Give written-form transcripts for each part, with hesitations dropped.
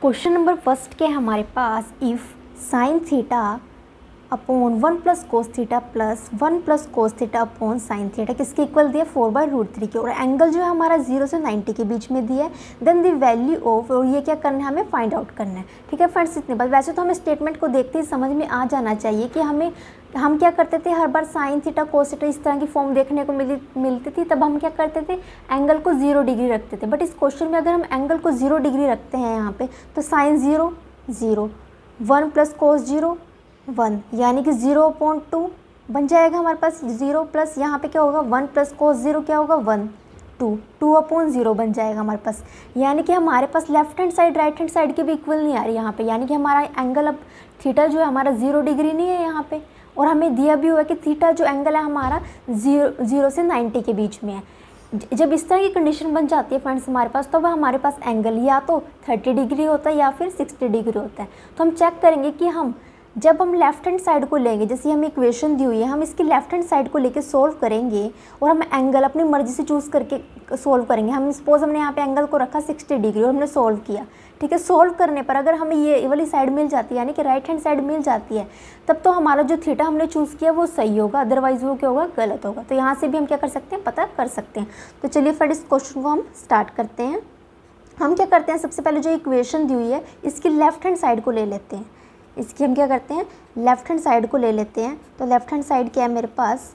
Question number first के हमारे पास if sine theta upon 1 plus cos theta plus 1 plus cos theta upon sine theta किसके equal दिया 4/√3 के, और एंगल जो है हमारा 0 से 90 के बीच में दिया है। देन द वैल्यू ऑफ, और ये क्या करना है हमें फाइंड आउट करना है। ठीक है फ्रेंड्स, इतनी बात। वैसे तो हमें स्टेटमेंट को देखते ही समझ में आ जाना चाहिए कि हम क्या करते थे, हर बार साइन थीटा कोस थीटा इस तरह की फॉर्म देखने को मिलती थी, तब हम क्या करते थे एंगल को 0 डिग्री रखते थे। बट इस क्वेश्चन में अगर हम एंगल को 0 डिग्री रखते हैं यहाँ पे, तो साइन 0 0, 1 प्लस कोस 0 1, यानी कि 0/2 बन जाएगा हमारे पास। 0 प्लस यहाँ पे क्या होगा 1 प्लस कोस 0 क्या होगा 1, 2/0 बन जाएगा हमारे पास। यानी कि हमारे पास left hand side right hand side की भी इक्वल नहीं आ रही यहाँ पे, यानी कि हमारा एंगल अब थीटा जो है हमारा 0 डिग्री नहीं है यहाँ पे। और हमें दिया भी हुआ है कि थीटा जो एंगल है हमारा 0 से 90 के बीच में है। जब इस तरह की कंडीशन बन जाती है फ्रेंड्स हमारे पास, तो वह हमारे पास एंगल या तो 30 डिग्री होता है या फिर 60 डिग्री होता है। तो हम चेक करेंगे कि जब हम लेफ्ट हैंड साइड को लेंगे, जैसे हमें इक्वेशन दी हुई है, हम इसकी लेफ्ट हैंड साइड को लेके सोल्व करेंगे और हम एंगल अपनी मर्जी से चूज़ करके सोल्व करेंगे। हम सपोज हमने यहाँ पे एंगल को रखा 60 डिग्री और हमने सोल्व किया। ठीक है, सोल्व करने पर अगर हमें ये वाली साइड मिल जाती है, यानी कि राइट हैंड साइड मिल जाती है, तब तो हमारा जो थीटा हमने चूज़ किया वो सही होगा, अदरवाइज़ वो क्या होगा गलत होगा। तो यहाँ से भी हम क्या कर सकते हैं, पता कर सकते हैं। तो चलिए फिर इस क्वेश्चन को हम स्टार्ट करते हैं। हम क्या करते हैं, सबसे पहले जो इक्वेशन दी हुई है इसकी लेफ्ट हैंड साइड को ले लेते हैं। इसकी हम क्या करते हैं, लेफ्ट हैंड साइड को ले लेते हैं। तो लेफ्ट हैंड साइड क्या है मेरे पास,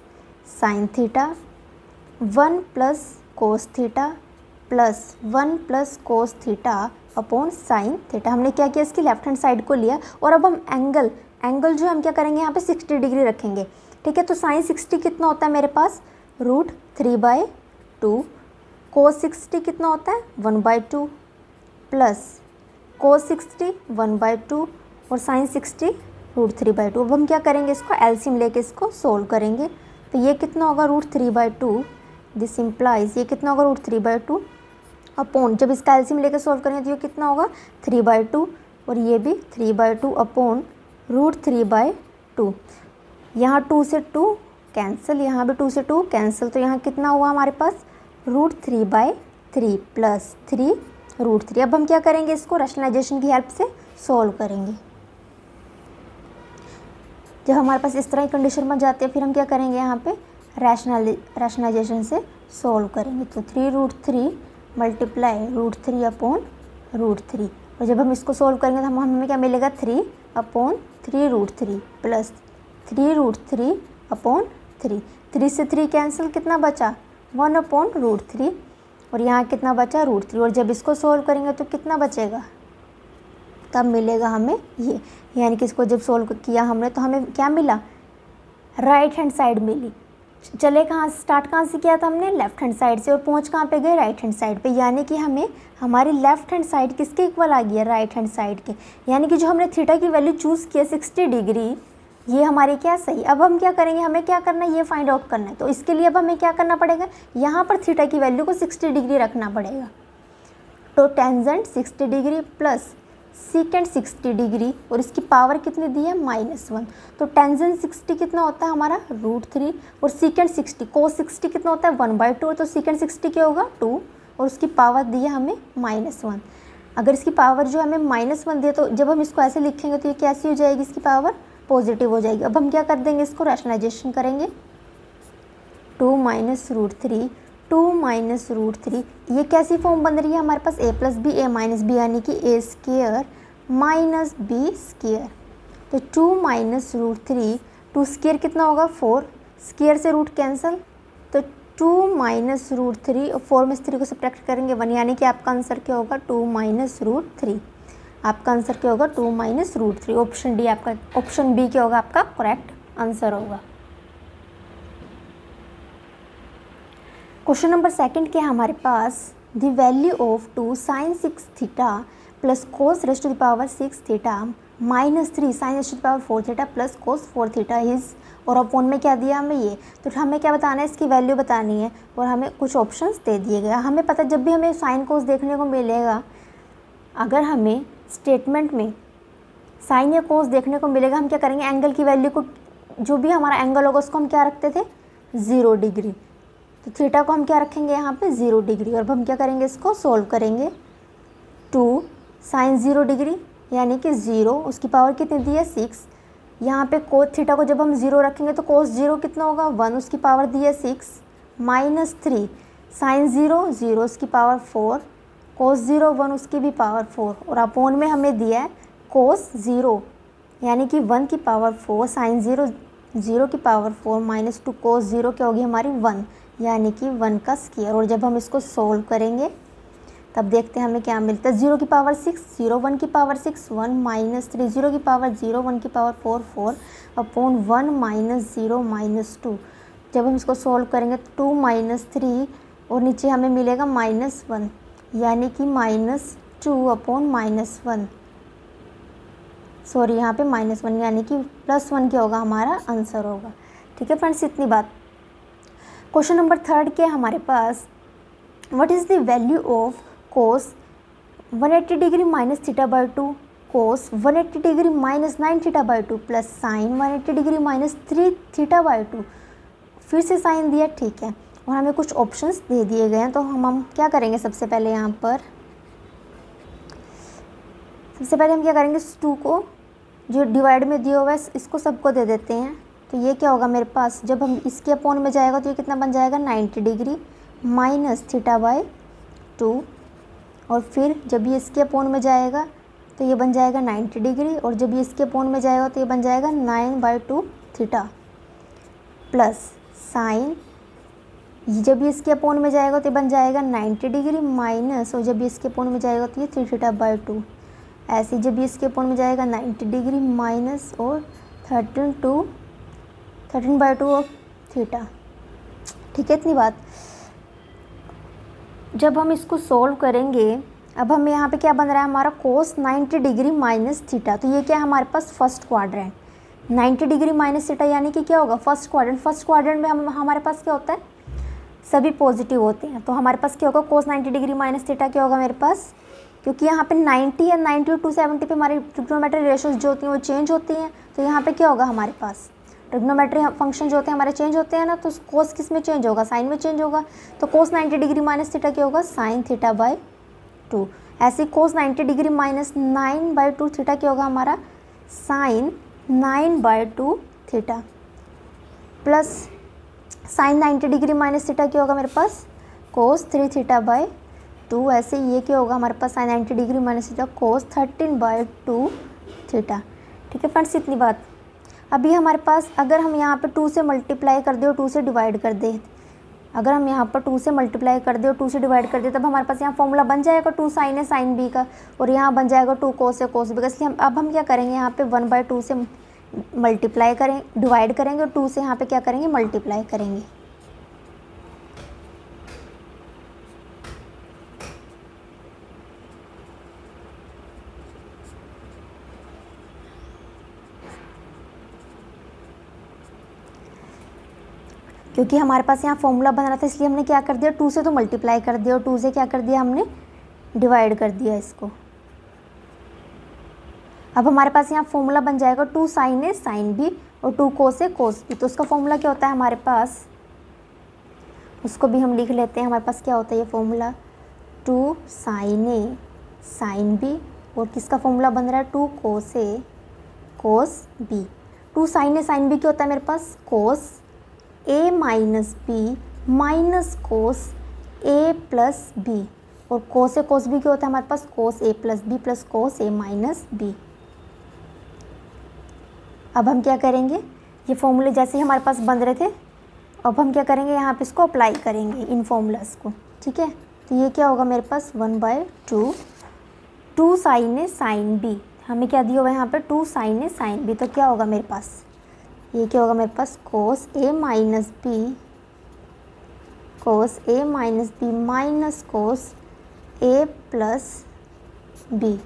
sine theta 1 plus cos theta plus 1 plus cos theta upon sine theta. हमने क्या किया, इसकी लेफ्ट हैंड साइड को लिया और अब हम एंगल जो हम क्या करेंगे यहाँ पे 60 डिग्री रखेंगे। ठीक है, तो साइन 60 कितना होता है मेरे पास √3/2, कोस 60 कितना होता है 1/2 प्लस कोस 60 1/2 और साइन 60 √3/2। अब हम क्या करेंगे, इसको एलसीएम लेके इसको सोल्व करेंगे। तो ये कितना होगा √3/2, दिस इम्प्लाइज ये कितना होगा √3/2 अपॉन, जब इसका एलसीएम लेके सोल्व करेंगे तो ये कितना होगा 3/2 और ये भी 3/2 अपॉन √3/2। यहाँ 2 से 2 कैंसिल, यहाँ भी 2 से 2 कैंसिल, तो यहाँ कितना हुआ हमारे पास √3/3 प्लस 3√3। अब हम क्या करेंगे, इसको रैशनलाइजेशन की हेल्प से सोल्व करेंगे। जब हमारे पास इस तरह की कंडीशन बन जाती है, फिर हम क्या करेंगे, यहाँ पे रैशनलाइजेशन से सोल्व करेंगे। तो 3√3 मल्टीप्लाई √3 अपॉन √3, और जब हम इसको सोल्व करेंगे तो हमें क्या मिलेगा 3/3√3 प्लस 3√3 अपॉन 3। 3 से 3 कैंसिल, कितना बचा 1/√3 और यहाँ कितना बचा √3। और जब इसको सोल्व करेंगे तो कितना बचेगा, तब मिलेगा हमें ये, यानी कि इसको जब सोल्व किया हमने तो हमें क्या मिला, राइट हैंड साइड मिली। चले स्टार्ट कहाँ से किया था हमने, लेफ्ट हैंड साइड से, और पहुँच कहाँ पे गए, राइट हैंड साइड पे। यानी कि हमें हमारी लेफ्ट हैंड साइड किसके इक्वल आ गई है, राइट हैंड साइड के। यानी कि जो हमने थीटा की वैल्यू चूज़ किया 60 डिग्री, ये हमारी क्या सही। अब हम क्या करेंगे, हमें क्या करना है, ये फाइंड आउट करना है। तो इसके लिए अब हमें क्या करना पड़ेगा, यहाँ पर थीटा की वैल्यू को 60 डिग्री रखना पड़ेगा। तो tangent 60 degree plus secant 60 degree, और इसकी पावर कितनी दी है -1। तो टेंजेंट 60 कितना होता है हमारा √3 और सीकेंट 60 कोस 60 कितना होता है 1/2, तो सीकेंट 60 क्या होगा 2 और उसकी पावर दी है हमें -1। अगर इसकी पावर जो हमें -1 दिए, तो जब हम इसको ऐसे लिखेंगे तो ये कैसी हो जाएगी, इसकी पावर पॉजिटिव हो जाएगी। अब हम क्या कर देंगे, इसको रैशनलाइजेशन करेंगे। 2 - √3 2 - √3, ये कैसी फॉर्म बन रही है हमारे पास, a + b a - b, यानी कि a² - b²। तो 2 - √3, 2 स्क्वायर कितना होगा 4, स्क्वायर से रूट कैंसिल, तो 2 - √3 और 4 में से 3 को सब्ट्रैक्ट करेंगे 1, यानी कि आपका आंसर क्या होगा 2 - √3। आपका आंसर क्या होगा 2 - √3। ऑप्शन डी आपका, ऑप्शन बी क्या होगा आपका करेक्ट आंसर होगा। क्वेश्चन नंबर सेकंड के हमारे पास, the value of 2 sin 6 theta plus cos raise to the power 6 theta minus 3 sin raise to the power 4 theta plus cos 4 theta is, और upon में क्या दिया हमें ये। तो हमें क्या बताना है, इसकी वैल्यू बतानी है, और हमें कुछ ऑप्शंस दे दिए गए। हमें पता जब भी हमें साइन कोस देखने को मिलेगा, अगर हमें स्टेटमेंट में साइन या कोस देखने को मिलेगा, हम क्या करेंगे, एंगल की वैल्यू को, जो भी हमारा एंगल होगा उसको हम क्या रखते थे 0 डिग्री। तो थीटा को हम क्या रखेंगे यहाँ पे 0 डिग्री, और अब हम क्या करेंगे, इसको सोल्व करेंगे। 2 साइन 0 डिग्री यानी कि 0, उसकी पावर कितनी दी है 6। यहाँ पे कोस थीटा को जब हम 0 रखेंगे तो कोस 0 कितना होगा 1, उसकी पावर दी है 6 माइनस 3, साइन 0 0 उसकी पावर 4, कोस 0 1 उसकी भी पावर 4, और अपोन में हमें दिया है कोस 0 यानी कि 1 की पावर 4, साइन 0 0 की पावर 4 माइनस 2 कोस 0 क्या होगी हमारी 1 यानी कि 1 का स्क्वायर। और जब हम इसको सोल्व करेंगे तब देखते हैं हमें क्या मिलता है। 0 की पावर 6 0, 1 की पावर 6 1 माइनस 3, 0 की पावर 0 1 की पावर 4 4 अपॉन 1 माइनस 0 माइनस 2। जब हम इसको सोल्व करेंगे तो 2 माइनस 3 और नीचे हमें मिलेगा माइनस 1 यानी कि माइनस 2 अपॉन माइनस 1, सॉरी यहाँ पे माइनस 1 यानी कि प्लस 1 क्या होगा हमारा आंसर होगा। ठीक है फ्रेंड्स, इतनी बात। क्वेश्चन नंबर 3 के हमारे पास what is the value of cos 180 degree minus theta by 2 cos 180 degree minus 9 theta by 2 plus sine 180 degree minus 3 theta by 2। फिर से साइन दिया, ठीक है, और हमें कुछ ऑप्शंस दे दिए गए हैं। तो हम क्या करेंगे सबसे पहले यहाँ पर सबसे पहले हम क्या करेंगे 2 को जो डिवाइड में दिया हुआ है इसको सबको दे देते हैं। तो ये क्या होगा मेरे पास, जब हम इसके अपोन में जाएगा तो ये कितना बन जाएगा 90 डिग्री माइनस थीटा बाई 2, और फिर जब ये इसके अपोन में जाएगा तो ये बन जाएगा 90 डिग्री, और जब ये इसके अपोन में जाएगा तो ये बन जाएगा 9/2 थीटा प्लस साइन, जब ये इसके अपोन में जाएगा तो ये बन जाएगा 90 डिग्री माइनस, और जब ये इसके अपोन में जाएगा तो ये 3 थीटा बाई 2। ऐसे जब ये इसके अपोन में जाएगा 90 डिग्री माइनस और 13/2 ऑफ थीटा। ठीक है, इतनी बात। जब हम इसको सोल्व करेंगे अब हमें यहाँ पे क्या बन रहा है हमारा कोस 90 डिग्री माइनस थीटा। तो ये क्या है हमारे पास first quadrant, 90 degree minus theta यानी कि क्या होगा फर्स्ट क्वाड्रेंट। फर्स्ट क्वाड्रेंट में हमारे पास क्या होता है सभी पॉजिटिव होते हैं। तो हमारे पास क्या होगा कोस 90 डिग्री माइनस थीटा क्या होगा मेरे पास, क्योंकि यहाँ पे 90 या 90 और 270 पे हमारी ट्रिग्नोमेट्री रेशियोज जो होती हैं वो चेंज होती हैं। तो यहाँ पे क्या होगा हमारे पास ट्रिग्नोमेट्री फंक्शन जो होते हैं हमारे चेंज होते हैं ना, तो कोस किस में चेंज होगा साइन में चेंज होगा। तो कोस 90 डिग्री माइनस थीटा क्या होगा साइन थीटा बाई 2। ऐसे कोस 90 डिग्री माइनस 9/2 थीटा क्या होगा हमारा sine 9/2 theta plus sine 90 degree minus theta क्या होगा मेरे पास कोस 3 थीटा बाई 2। ऐसे ये क्या होगा हमारे पास sine 90 degree minus theta cos 13/2 theta. ठीक है फ्रेंड्स, इतनी बात। अभी हमारे पास अगर हम यहाँ पे 2 से मल्टीप्लाई कर दे और 2 से डिवाइड कर दे, अगर हम यहाँ पर 2 से मल्टीप्लाई कर दे और 2 से डिवाइड कर दे तब हमारे पास यहाँ फॉर्मूला बन जाएगा 2 साइन है साइन बी का, और यहाँ बन जाएगा 2 कोस है कोस बी का। इसलिए हम क्या करेंगे यहाँ पे 1/2 से मल्टीप्लाई करें डिवाइड करेंगे और 2 से यहाँ पे क्या करेंगे मल्टीप्लाई करेंगे। क्योंकि हमारे पास यहाँ फॉर्मूला बन रहा था इसलिए हमने क्या कर दिया 2 से तो मल्टीप्लाई कर दिया और 2 से क्या कर दिया हमने डिवाइड कर दिया इसको। अब हमारे पास यहाँ फॉर्मूला बन जाएगा 2 साइन ए साइन बी और 2 कोस ए कोस बी। तो उसका फॉर्मूला क्या होता है हमारे पास, उसको भी हम लिख लेते हैं। हमारे पास क्या होता है ये फॉर्मूला 2 साइन ए साइन बी, और किसका फॉर्मूला बन रहा है 2 कोस ए कोस बी। 2 साइन ए साइन बी क्या होता है मेरे पास कोस ए माइनस बी माइनस कोस ए प्लस बी, और कोस ए कोस बी क्या होता है हमारे पास कोस ए प्लस बी प्लस कोस ए माइनस बी। अब हम क्या करेंगे ये फॉर्मूले जैसे ही हमारे पास बन रहे थे अब हम क्या करेंगे यहाँ पे इसको अप्लाई करेंगे इन फॉर्मूलाज को। ठीक है, तो ये क्या होगा मेरे पास 1/2 2 साइन ए साइन बी, हमें क्या दिया हुआ है यहाँ पे 2 साइन ए साइन बी। तो क्या होगा मेरे पास ये क्या होगा मेरे पास कोस ए माइनस बी माइनस कोस ए प्लस बी।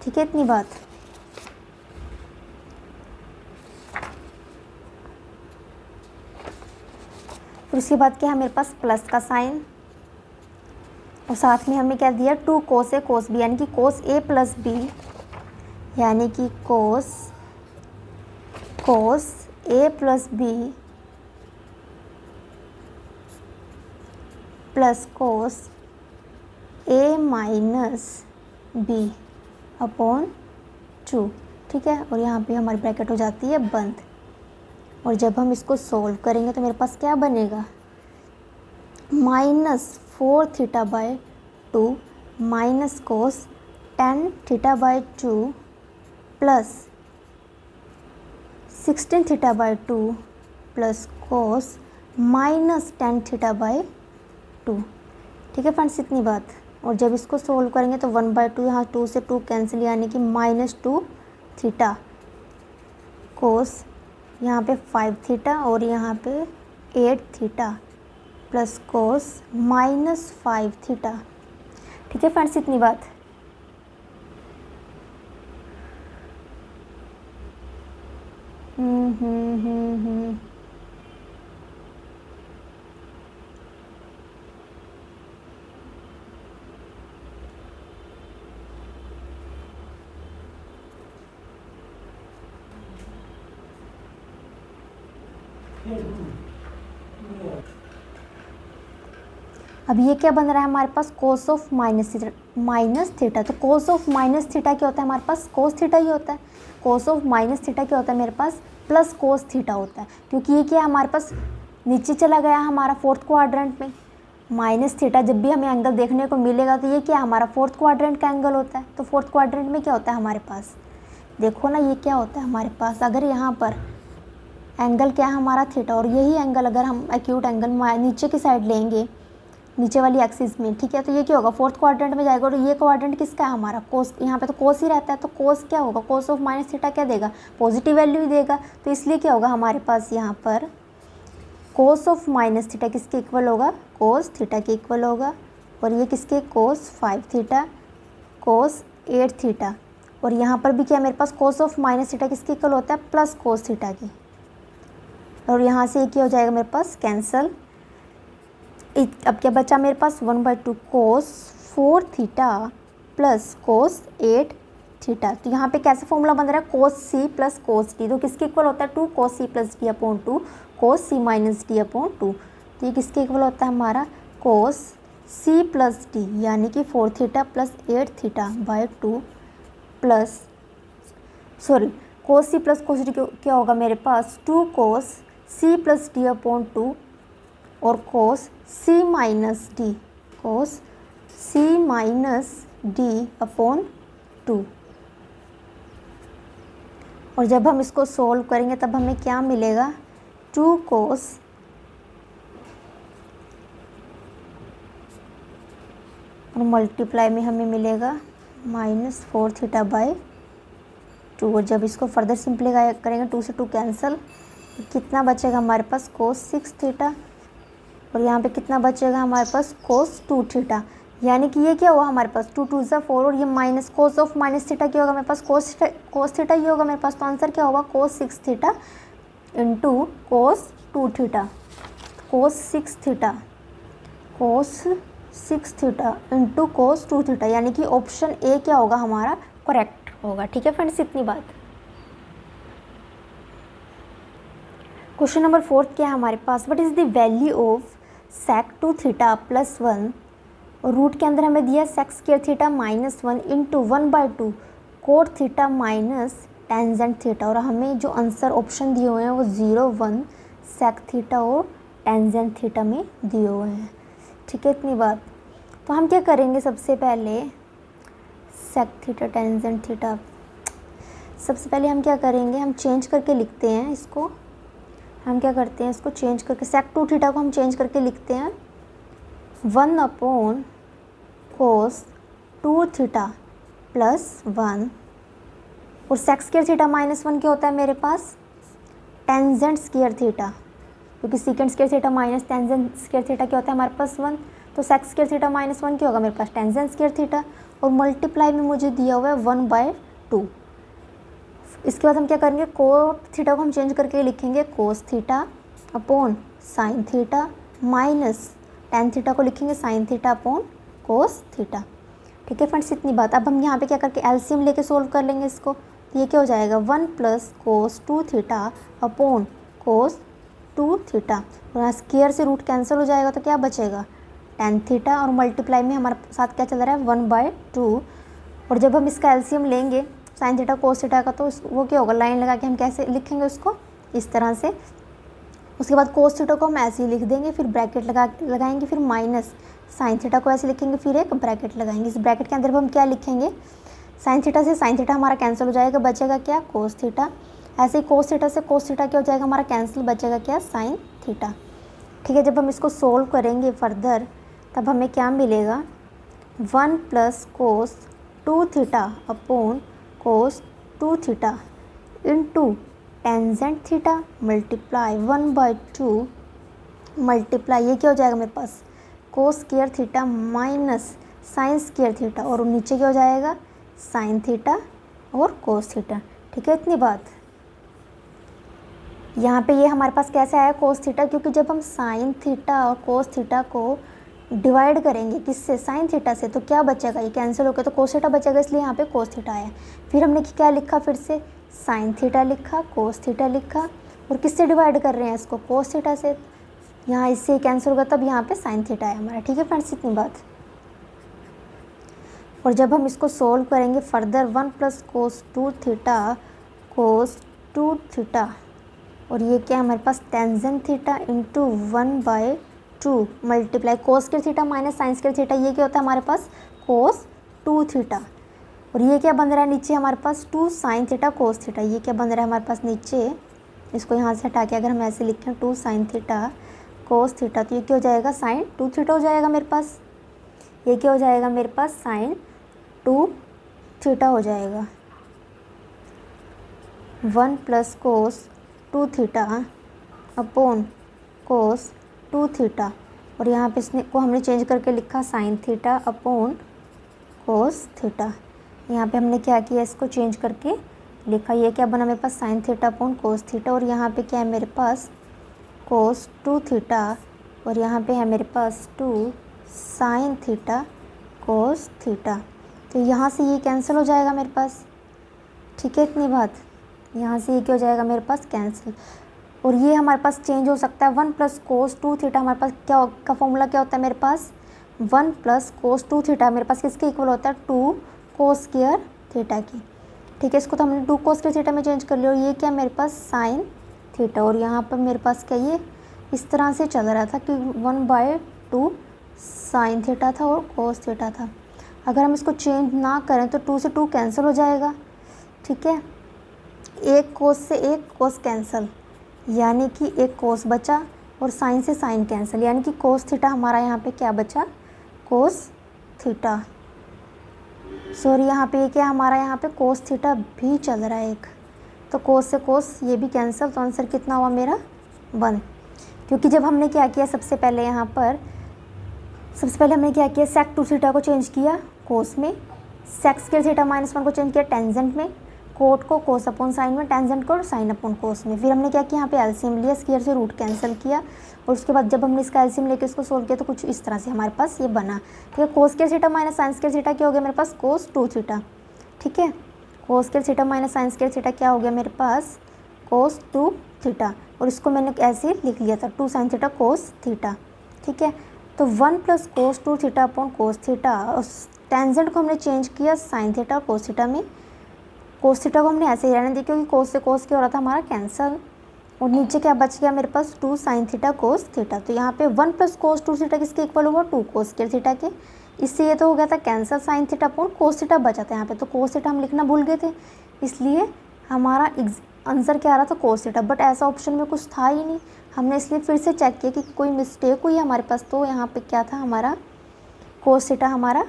ठीक है, इतनी बात। फिर उसके बाद क्या है मेरे पास प्लस का साइन, और साथ में हमें क्या दिया 2 कोस ए कोस बी यानी कि कोस ए प्लस बी यानी कि कोस ए प्लस बी प्लस कोस ए माइनस बी अपॉन 2, ठीक है। और यहाँ पे हमारी ब्रैकेट हो जाती है बंद। और जब हम इसको सोल्व करेंगे तो मेरे पास क्या बनेगा, -4 theta by 2 minus cos 10 theta by 2 plus 16 theta by 2 plus cos -10 theta by 2, ठीक है फ्रेंड्स, इतनी बात। और जब इसको सोल्व करेंगे तो 1/2, यहाँ 2 से 2 कैंसिल, यानी कि -2 थीटा कोस यहाँ पे 5 थीटा और यहाँ पे 8 थीटा प्लस कोस -5 थीटा, ठीक है फ्रेंड्स, इतनी बात। अब ये क्या बन रहा है हमारे पास, कोस ऑफ माइनस थीटा। तो कोस ऑफ माइनस थीटा क्या होता है हमारे पास, कोस थीटा ही होता है। कोस ऑफ माइनस थीटा क्या होता है मेरे पास, प्लस कोस थीटा होता है, क्योंकि ये क्या है हमारे पास नीचे चला गया हमारा फोर्थ क्वाड्रेंट में। माइनस थीटा जब भी हमें एंगल देखने को मिलेगा तो ये क्या हमारा फोर्थ क्वाड्रेंट का एंगल होता है। तो फोर्थ क्वाड्रेंट में क्या होता है हमारे पास, देखो ना, ये क्या होता है हमारे पास, अगर यहाँ पर एंगल क्या है हमारा थीटा, और यही एंगल अगर हम एक्यूट एंगल नीचे की साइड लेंगे, नीचे वाली एक्सिस में, ठीक है, तो ये क्या होगा, फोर्थ क्वाड्रेंट में जाएगा। और ये क्वाड्रेंट किसका है हमारा, कोस, यहाँ पे तो कोस ही रहता है, तो कोस क्या होगा, कोस ऑफ माइनस थीटा क्या देगा, पॉजिटिव वैल्यू ही देगा। तो इसलिए क्या होगा हमारे पास यहाँ पर कोस ऑफ माइनस थीटा किसके इक्वल होगा, कोस थीटा के इक्वल होगा। और ये किसके, कोस 5 थीटा, कोस 8 थीटा। और यहाँ पर भी क्या मेरे पास कोस ऑफ माइनस थीटा किसके इक्वल होता है, प्लस कोस थीटा की। और यहाँ से ये क्या हो जाएगा मेरे पास, कैंसल। अब क्या बचा मेरे पास, 1/2 कोस 4 थीटा प्लस कोस 8 थीटा। तो यहाँ पे कैसे फॉर्मूला बन रहा है, कोस सी प्लस कोस डी, तो किसके इक्वल होता है, 2 cos C plus D upon 2 cos C minus D upon 2। तो ये किसके इक्वल होता है हमारा, कोस सी प्लस डी, यानी कि 4 theta plus 8 theta by 2 plus, sorry, cos C plus cos D क्या होगा मेरे पास, 2 cos C plus D upon 2 और cos C minus D, cos C minus D upon 2। और जब हम इसको सोल्व करेंगे तब हमें क्या मिलेगा, 2 कोस और मल्टीप्लाई में हमें मिलेगा -4 थीटा बाय 2। और जब इसको फर्दर सिंप्लीफाई करेंगे 2 से 2 कैंसिल, कितना बचेगा हमारे पास, कोस 6 थीटा। और यहाँ पे कितना बचेगा हमारे पास, कोस 2 थीटा। यानी कि ये क्या हुआ हमारे पास, 2 2 ज़ा 4, और ये minus cos of minus theta क्या होगा मेरे पास, कोस थीटा ही होगा मेरे पास। तो आंसर क्या होगा, कोस 6 थीटा इंटू कोस 2 थीटा, कोस 6 थीटा, कोस 6 थीटा इंटू कोस 2 थीटा, यानी कि ऑप्शन ए क्या होगा हमारा, करेक्ट होगा। ठीक है फ्रेंड्स, इतनी बात। क्वेश्चन नंबर 4 क्या है हमारे पास, what is the value of sec 2 theta plus 1, और रूट के अंदर हमें दिया sec square theta minus 1 into 1/2 cot theta minus tangent theta. और हमें जो आंसर ऑप्शन दिए हुए हैं वो 0 1 sec थीटा और टेंजेंट थीटा में दिए हुए हैं। ठीक है, इतनी बात। तो हम क्या करेंगे, सबसे पहले sec थीटा टेंजेंट थीटा, सबसे पहले हम क्या करेंगे, हम चेंज करके लिखते हैं इसको। हम क्या करते हैं, इसको चेंज करके sec 2 थीटा को हम चेंज करके लिखते हैं 1 अपॉन कोस 2 थीटा प्लस 1, और sec स्क्वायर थीटा माइनस 1 क्या होता है मेरे पास, टेंजेंट स्क्वायर थीटा, क्योंकि second square theta minus tangent square theta क्या होता है हमारे पास 1। तो sec स्क्वायर थीटा माइनस 1 क्या होगा मेरे पास, टेंजेंट स्क्वायर थीटा, और मल्टीप्लाई में मुझे दिया हुआ है 1/2। इसके बाद हम क्या करेंगे, कोट थीटा को हम चेंज करके लिखेंगे कोस theta upon sine theta, minus tan theta को लिखेंगे sign theta upon cos theta. ठीक है फ्रेंड्स, इतनी बात। अब हम यहाँ पे क्या करके एलसीएम लेके सोल्व कर लेंगे इसको। तो ये क्या हो जाएगा, 1 plus cos 2 theta upon cos 2 theta, और यहाँ स्क्वायर से रूट कैंसिल हो जाएगा तो क्या बचेगा, टेन थीटा, और मल्टीप्लाई में हमारे साथ क्या चल रहा है 1/2 और जब हम इसका एलसीएम लेंगे साइन थीटा कोस थीटा का, तो वो क्या होगा, लाइन लगा के हम कैसे लिखेंगे उसको, इस तरह से। उसके बाद कोस थीटा को हम ऐसे ही लिख देंगे, फिर ब्रैकेट लगाएंगे, फिर माइनस साइन थीटा को ऐसे लिखेंगे, फिर एक ब्रैकेट लगाएंगे। इस ब्रैकेट के अंदर हम क्या लिखेंगे, साइन थीटा से साइन थीटा हमारा कैंसिल हो जाएगा, बचेगा क्या, कोस थीटा। ऐसे ही कोस थीटा से कोस थीटा क्या हो जाएगा हमारा कैंसिल, बचेगा क्या, साइन थीटा। ठीक है, जब हम इसको सोल्व करेंगे फर्दर तब हमें क्या मिलेगा, 1 plus cos 2 theta upon cos 2 theta into tangent theta multiply 1/2 multiply, ये क्या हो जाएगा मेरे पास, cos square theta minus sine square theta, और नीचे क्या हो जाएगा, साइन थीटा और कोस थीटा। ठीक है, इतनी बात। यहाँ पे ये हमारे पास कैसे आया कोस थीटा, क्योंकि जब हम साइन थीटा और कोस थीटा को डिवाइड करेंगे किससे, साइन थीटा से, तो क्या बचेगा, ये कैंसिल हो गया तो कोस थीटा बचेगा, इसलिए यहाँ पे कोस थीटा आया। फिर हमने क्या लिखा, फिर से साइन थीटा लिखा, कोस थीटा लिखा, और किससे डिवाइड कर रहे हैं इसको, कोस थीटा से, यहाँ इससे कैंसिल होगा तब यहाँ पे साइन थीटा आया हमारा। ठीक है फ्रेंड्स, इतनी बात। और जब हम इसको सोल्व करेंगे further, 1 plus cos 2 theta cos 2 theta, और ये क्या है हमारे पास, tangent theta into 1/2 multiply cos square theta minus sine square theta, ये क्या होता है हमारे पास, कोस 2 थीटा। और ये क्या बन रहा है नीचे हमारे पास, 2 साइन थीटा कोस थीटा, ये क्या बन रहा है हमारे पास नीचे, इसको यहाँ से हटा के अगर हम ऐसे लिखें 2 साइन थीटा कोस थीटा, तो ये क्या हो जाएगा, साइन 2 थीटा हो जाएगा मेरे पास। ये क्या हो जाएगा मेरे पास, साइन 2 थीटा हो जाएगा। 1 plus cos 2 theta upon cos 2 theta, और यहाँ पे इसने को हमने चेंज करके लिखा sign theta upon cos theta. यहाँ पे हमने क्या किया, इसको चेंज करके लिखा, ये क्या बना मेरे पास, sine theta upon cos theta, और यहाँ पे क्या है मेरे पास, कोस 2 थीटा, और यहाँ पे है मेरे पास 2 साइन थीटा कोस थीटा। तो यहाँ से ये कैंसिल हो जाएगा मेरे पास। ठीक है, इतनी बात। यहाँ से ये क्या हो जाएगा मेरे पास, कैंसिल। और ये हमारे पास चेंज हो सकता है, 1 प्लस कोस 2 थीटा हमारे पास क्या का फॉर्मूला क्या होता है मेरे पास, 1 प्लस कोस 2 थीटा मेरे पास किसके इक्वल होता है, 2 कोस स्क्वायर थीटा की। ठीक है, इसको तो हमने 2 कोस स्क्वायर थीटा में चेंज कर लिया, और ये क्या मेरे पास, साइन थीटा, और यहाँ पर मेरे पास क्या, ये इस तरह से चल रहा था कि 1/2 साइन थीटा था और कोस थीटा था। अगर हम इसको चेंज ना करें तो 2 से 2 कैंसिल हो जाएगा। ठीक है, एक कोस से एक कोस कैंसिल, यानी कि एक कोस बचा, और साइन से साइन कैंसिल, यानी कि कोस थीटा हमारा यहाँ पे क्या बचा, कोस थीटा। सॉरी, यहाँ पे ये क्या हमारा, यहाँ पे कोस थीटा भी चल रहा है एक, तो कोस से कोस ये भी कैंसिल, तो आंसर कितना हुआ मेरा, 1। क्योंकि जब हमने क्या किया, सबसे पहले हमने क्या किया, सेक 2 थीटा को चेंज किया कोस में, सेक स्क्वायर थीटा -1 को चेंज किया टेंजेंट में, कोट को कोस अपॉन साइन में, टेंजेंट को साइन अपॉन कोस में। फिर हमने क्या किया, यहाँ पे एलसीएम लिया, स्क्वायर से रूट कैंसिल किया, और उसके बाद जब हमने इसका एलसीएम लेके इसको सोल्व किया तो कुछ इस तरह से हमारे पास ये बना। ठीक है, कोस square theta minus sine square theta क्या हो गया मेरे पास, कोस 2 थीटा। ठीक है, कोस square theta minus sine square theta क्या हो गया मेरे पास, कोस 2 थीटा, और इसको मैंने ऐसे लिख लिया था 2 साइन थीटा कोस थीटा। ठीक है, तो 1 plus cos 2 theta upon cos theta, और टेंजेंट को हमने चेंज किया साइन थीटा कोस थीटा में, कोस थीटा को हमने ऐसे ही रहने दिया क्योंकि कोस से कोस क्या हो रहा था हमारा, कैंसल, और नीचे क्या बच गया मेरे पास, 2 साइन थीटा कोस थीटा। तो यहाँ पे 1 प्लस कोस 2 थीटा किसके इक्वल हुआ, 2 कोस स्क्वायर थीटा के। इससे ये तो हो गया था cancel, sign theta upon cos theta बचा था यहाँ पे, तो कोस थीटा हम लिखना भूल गए थे, इसलिए हमारा आंसर क्या आ रहा था, कोस थीटा। बट ऐसा ऑप्शन में कुछ था ही नहीं, हमने इसलिए फिर से चेक किया कि कोई मिस्टेक हुई है हमारे पास, तो यहाँ पे क्या था हमारा, कोस थीटा हमारा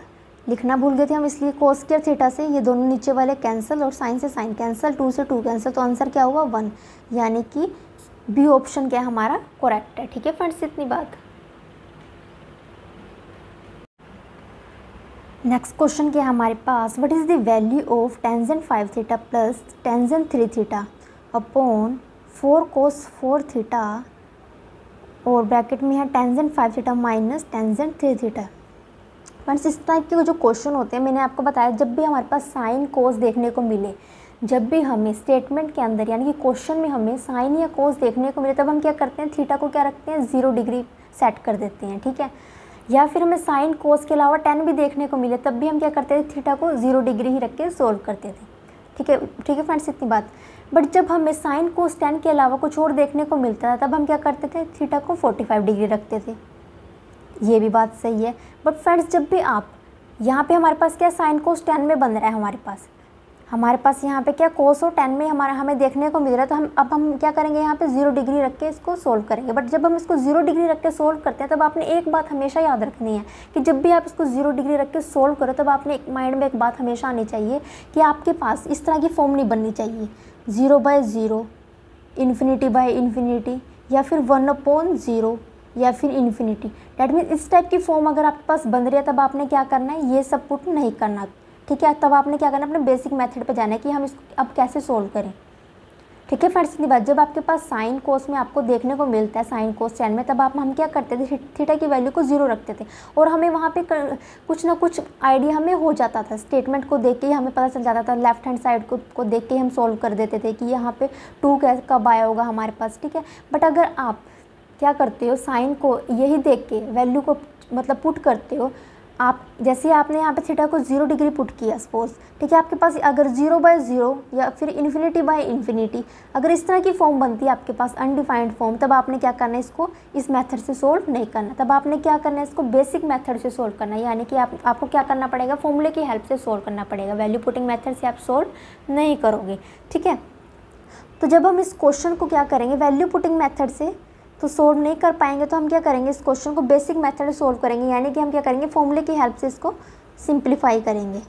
लिखना भूल गए थे हम, इसलिए कोस स्क्वायर थीटा से ये दोनों नीचे वाले कैंसिल, और साइन से साइन कैंसिल, 2 से 2 कैंसिल, तो आंसर क्या हुआ, 1, यानी कि बी ऑप्शन क्या हमारा करेक्ट है। ठीक है फ्रेंड्स, इतनी बात। नेक्स्ट क्वेश्चन क्या है हमारे पास, what is the value of tangent 5 theta plus tangent 3 theta upon 4 cos 4 theta, और ब्रैकेट में है tangent 5 theta minus tangent 3 theta. Friends, इस टाइप के जो क्वेश्चन होते हैं, मैंने आपको बताया जब भी हमारे पास साइन कोस देखने को मिले, जब भी हमें स्टेटमेंट के अंदर यानी कि क्वेश्चन में हमें साइन या कोस देखने को मिले, तब हम क्या करते हैं, थीटा को क्या रखते हैं, 0 डिग्री सेट कर देते हैं। ठीक है, या फिर हमें साइन कोस के अलावा टेन भी देखने को मिले, तब भी हम क्या करते थे, थीटा को 0 डिग्री ही रख के सोल्व करते थे। ठीक है फ्रेंड्स, इतनी बात। बट जब हमें साइन कोस टेन के अलावा कुछ और देखने को मिलता था, तब हम क्या करते थे, थीटा को 45 डिग्री रखते थे। ये भी बात सही है। बट फ्रेंड्स, जब भी आप यहाँ पे हमारे पास क्या साइन कोस 10 में बन रहा है, हमारे पास यहाँ पे क्या कोस और 10 में हमें देखने को मिल रहा है, तो हम क्या करेंगे, यहाँ पे 0 डिग्री रख के इसको सोल्व करेंगे। बट जब हम इसको 0 डिग्री रख के सोल्व करते हैं, तब आपने एक बात हमेशा याद रखनी है कि जब भी आप इसको 0 डिग्री रख के सोल्व करो, तब आपने एक माइंड में एक बात हमेशा आनी चाहिए कि आपके पास इस तरह की फॉर्म नहीं बननी चाहिए, 0/0, ∞/∞, या फिर 1/0, या फिर इन्फिनिटी। डैट मीन्स इस टाइप की फॉर्म अगर आपके पास बन रही है, तब आपने क्या करना है, ये सब पुट नहीं करना। ठीक है, तब आपने क्या करना है, अपने बेसिक मेथड पे जाना है कि हम इसको अब कैसे सोल्व करें। ठीक है फ्रेंड्स, इतनी बात। जब आपके पास साइन कोस में आपको देखने को मिलता है साइन कोस 10 में, तब हम क्या करते थे, थीटा की वैल्यू को 0 रखते थे, और हमें वहाँ पे कुछ ना कुछ आइडिया हमें हो जाता था। स्टेटमेंट को देख के ही हमें पता चल जाता था, लेफ्ट हैंड साइड को देख के ही हम सोल्व कर देते थे कि यहाँ पे 2 कब आया होगा हमारे पास। ठीक है, बट अगर आप क्या करते हो, साइन को यही देख के वैल्यू को मतलब पुट करते हो, आप जैसे आपने यहाँ पे थीटा को 0 डिग्री पुट किया सपोज, ठीक है, आपके पास अगर 0/0 या फिर ∞/∞, अगर इस तरह की फॉर्म बनती है आपके पास अनडिफाइंड फॉर्म, तब आपने क्या करना है, इसको इस मेथड से सोल्व नहीं करना, तब आपने क्या करना है, इसको बेसिक मेथड से सोल्व करना है। यानी कि आपको क्या करना पड़ेगा, फॉर्मूले की हेल्प से सोल्व करना पड़ेगा, वैल्यू पुटिंग मेथड से आप सोल्व नहीं करोगे। ठीक है, तो जब हम इस क्वेश्चन को क्या करेंगे, वैल्यू पुटिंग मेथड से तो सोल्व नहीं कर पाएंगे, तो हम क्या करेंगे, इस क्वेश्चन को बेसिक मेथड से सोल्व करेंगे। यानी कि हम क्या करेंगे, फॉर्मूले की हेल्प से इसको सिंप्लीफाई करेंगे।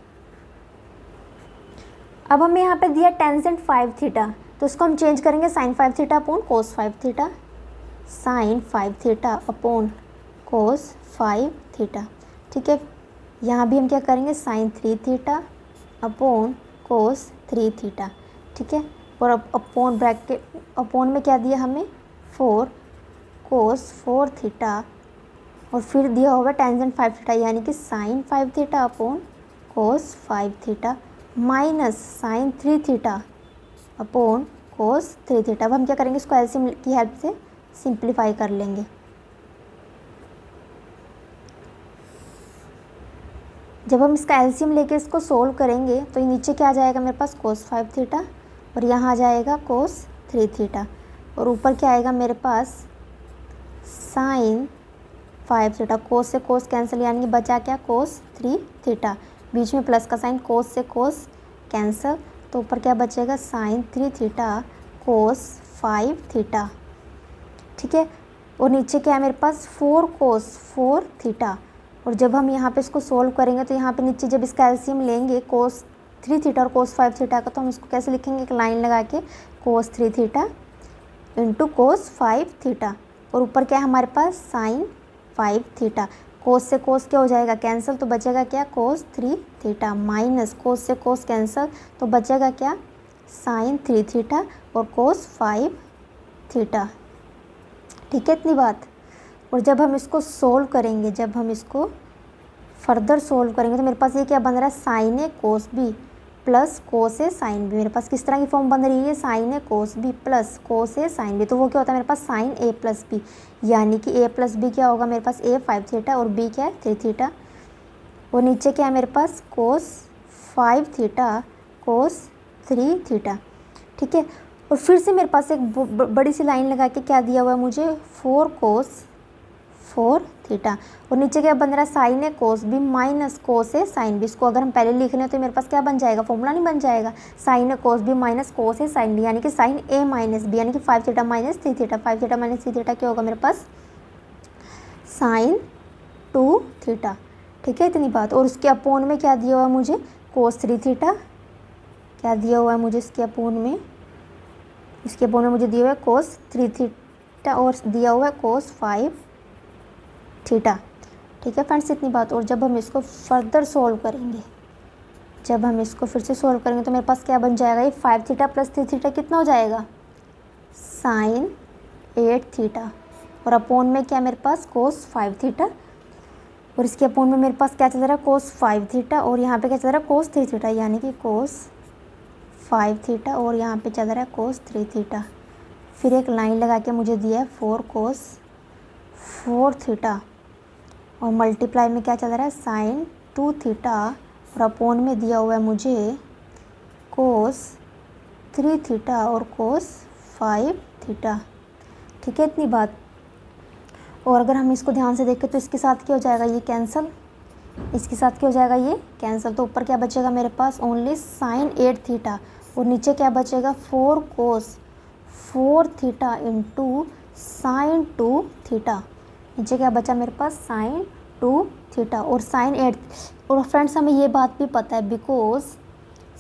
अब हमें यहाँ पे दिया टेंजेंट 5 थीटा, तो इसको हम चेंज करेंगे sin 5 theta upon cos 5 theta, sin 5 theta upon cos 5 theta. ठीक है, यहाँ भी हम क्या करेंगे, sin 3 theta upon cos 3 theta. ठीक है, और अपॉन ब्रैकेट, अपॉन में क्या दिया हमें, 4 cos 4 थीटा, और फिर दिया होगा टेंजेंट 5 थीटा, यानी कि sin 5 theta upon cos 5 theta minus sin 3 theta upon cos 3 theta. अब हम क्या करेंगे, इसको एलसीएम की हेल्प से सिंप्लीफाई कर लेंगे। जब हम इसका एलसीएम लेके इसको सोल्व करेंगे, तो ये नीचे क्या आ जाएगा मेरे पास, cos 5 थीटा, और यहाँ आ जाएगा cos 3 थीटा, और ऊपर क्या आएगा मेरे पास, sin 5 थीटा। कोस से कोस कैंसिल, यानी कि बचा क्या, cos 3 थीटा, बीच में प्लस का साइन, कोस से कोस कैंसिल, तो ऊपर क्या बचेगा, sin 3 थीटा cos 5 थीटा। ठीक है, और नीचे क्या है मेरे पास, 4 cos 4 थीटा, और जब हम यहाँ पे इसको सोल्व करेंगे, तो यहाँ पे नीचे जब इसका एलसीएम लेंगे cos 3 थीटा और cos 5 थीटा का, तो हम इसको कैसे लिखेंगे, एक लाइन लगा के, cos 3 theta into cos 5 theta, और ऊपर क्या है हमारे पास, sin 5 थीटा। कोस से कोस क्या हो जाएगा, कैंसिल, तो बचेगा क्या, cos 3 थीटा, माइनस कोस से कोस कैंसिल, तो बचेगा क्या, sin 3 थीटा और cos 5 थीटा। ठीक है, इतनी बात। और जब हम इसको सोल्व करेंगे, जब हम इसको फर्दर सोल्व करेंगे, तो मेरे पास ये क्या बन रहा है, sin A cos B plus cos A sin B। मेरे पास किस तरह की फॉर्म बन रही है, sin A cos B plus cos A sin B, तो वो क्या होता है मेरे पास, sin A प्लस B, यानी कि A प्लस B क्या होगा मेरे पास, A 5 थीटा और B क्या है, 3 थीटा, और नीचे क्या है मेरे पास, cos 5 थीटा cos 3 थीटा। ठीक है, और फिर से मेरे पास एक बड़ी सी लाइन लगा के क्या दिया हुआ है मुझे, 4 cos 4 थीटा, और नीचे क्या बन रहा है, sin A cos B minus cos A sin B। इसको अगर हम पहले लिख लें तो मेरे पास क्या बन जाएगा, फॉर्मूला नहीं बन जाएगा, sin A cos B minus cos A sin B, यानी कि sin A माइनस B, यानी कि 5 theta minus 3 theta, 5 theta minus 3 theta क्या होगा मेरे पास, sin 2 थीटा। ठीक है, इतनी बात। और उसके अपोन में क्या दिया हुआ है मुझे, cos 3 थीटा, क्या दिया हुआ है मुझे इसके अपोन में, इसके अपोन में मुझे दिया हुआ है cos 3 थीटा, और दिया हुआ है cos 5 थीटा। ठीक है फ्रेंड्स, इतनी बात। और जब हम इसको फर्दर सोल्व करेंगे, जब हम इसको फिर से सोल्व करेंगे, तो मेरे पास क्या बन जाएगा, ये 5 थीटा प्लस 3 थीटा कितना हो जाएगा, sin 8 थीटा, और अपोन में क्या मेरे पास, cos 5 थीटा, और इसके अपोन में मेरे पास क्या चल रहा है, cos 5 थीटा, और यहाँ पे क्या चल रहा है, cos 3 थीटा, यानी कि cos 5 थीटा, और यहाँ पे चल रहा है cos 3 थीटा। फिर एक लाइन लगा के मुझे दिया है 4 cos 4 थीटा और मल्टीप्लाई में क्या चल रहा है, साइन 2 थीटा, और अपोन में दिया हुआ है मुझे कोस 3 थीटा और कोस 5 थीटा। ठीक है, इतनी बात। और अगर हम इसको ध्यान से देखें तो इसके साथ क्या हो जाएगा, ये कैंसिल, इसके साथ क्या हो जाएगा, ये कैंसिल। तो ऊपर क्या बचेगा मेरे पास, ओनली साइन 8 थीटा, और नीचे क्या बचेगा, 4 cos 4 theta into sine 2 theta. नीचे क्या बचा मेरे पास, साइन 2 थीटा और साइन 8। और फ्रेंड्स हमें ये बात भी पता है बिकॉज